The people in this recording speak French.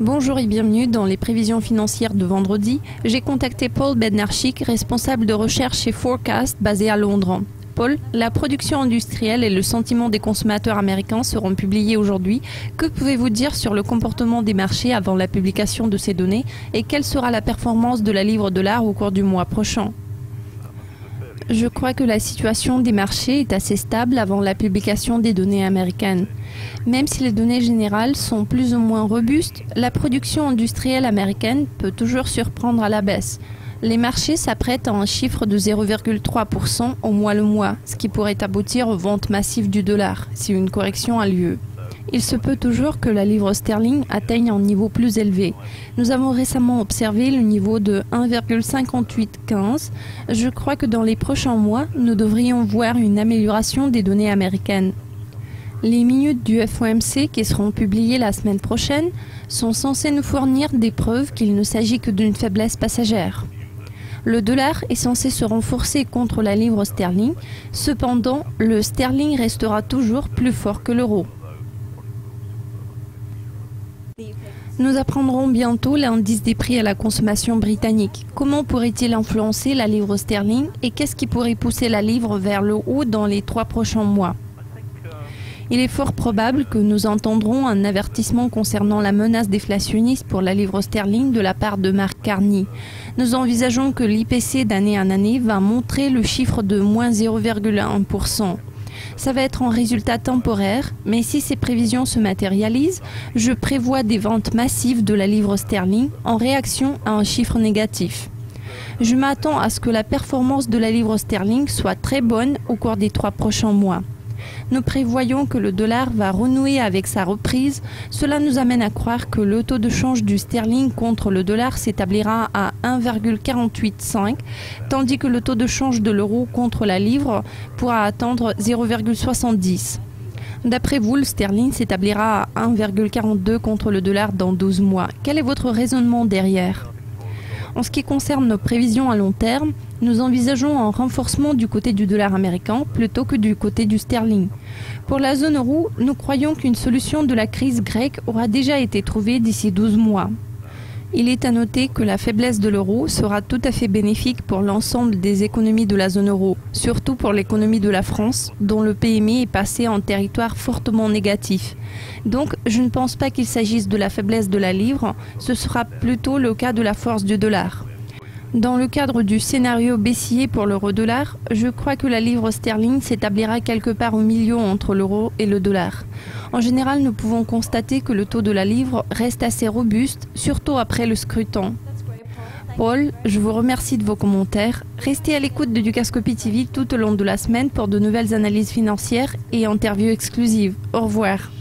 Bonjour et bienvenue dans les prévisions financières de vendredi. J'ai contacté Paul Bednarchik, responsable de recherche chez Forecast, basé à Londres. Paul, la production industrielle et le sentiment des consommateurs américains seront publiés aujourd'hui. Que pouvez-vous dire sur le comportement des marchés avant la publication de ces données et quelle sera la performance de la livre-dollar au cours du mois prochain? Je crois que la situation des marchés est assez stable avant la publication des données américaines. Même si les données générales sont plus ou moins robustes, la production industrielle américaine peut toujours surprendre à la baisse. Les marchés s'apprêtent à un chiffre de 0,3% au mois le mois, ce qui pourrait aboutir aux ventes massives du dollar si une correction a lieu. Il se peut toujours que la livre sterling atteigne un niveau plus élevé. Nous avons récemment observé le niveau de 1,5815. Je crois que dans les prochains mois, nous devrions voir une amélioration des données américaines. Les minutes du FOMC qui seront publiées la semaine prochaine sont censées nous fournir des preuves qu'il ne s'agit que d'une faiblesse passagère. Le dollar est censé se renforcer contre la livre sterling. Cependant, le sterling restera toujours plus fort que l'euro. Nous apprendrons bientôt l'indice des prix à la consommation britannique. Comment pourrait-il influencer la livre sterling et qu'est-ce qui pourrait pousser la livre vers le haut dans les 3 prochains mois? Il est fort probable que nous entendrons un avertissement concernant la menace déflationniste pour la livre sterling de la part de Mark Carney. Nous envisageons que l'IPC d'année en année va montrer le chiffre de moins 0,1%. Ça va être un résultat temporaire, mais si ces prévisions se matérialisent, je prévois des ventes massives de la livre sterling en réaction à un chiffre négatif. Je m'attends à ce que la performance de la livre sterling soit très bonne au cours des 3 prochains mois. Nous prévoyons que le dollar va renouer avec sa reprise. Cela nous amène à croire que le taux de change du sterling contre le dollar s'établira à 1,485, tandis que le taux de change de l'euro contre la livre pourra atteindre 0,70. D'après vous, le sterling s'établira à 1,42 contre le dollar dans 12 mois. Quel est votre raisonnement derrière ? En ce qui concerne nos prévisions à long terme, nous envisageons un renforcement du côté du dollar américain plutôt que du côté du sterling. Pour la zone euro, nous croyons qu'une solution de la crise grecque aura déjà été trouvée d'ici 12 mois. Il est à noter que la faiblesse de l'euro sera tout à fait bénéfique pour l'ensemble des économies de la zone euro, surtout pour l'économie de la France, dont le PMI est passé en territoire fortement négatif. Donc, je ne pense pas qu'il s'agisse de la faiblesse de la livre, ce sera plutôt le cas de la force du dollar. Dans le cadre du scénario baissier pour l'euro-dollar, je crois que la livre sterling s'établira quelque part au milieu entre l'euro et le dollar. En général, nous pouvons constater que le taux de la livre reste assez robuste, surtout après le scrutin. Paul, je vous remercie de vos commentaires. Restez à l'écoute de Dukascopy TV tout au long de la semaine pour de nouvelles analyses financières et interviews exclusives. Au revoir.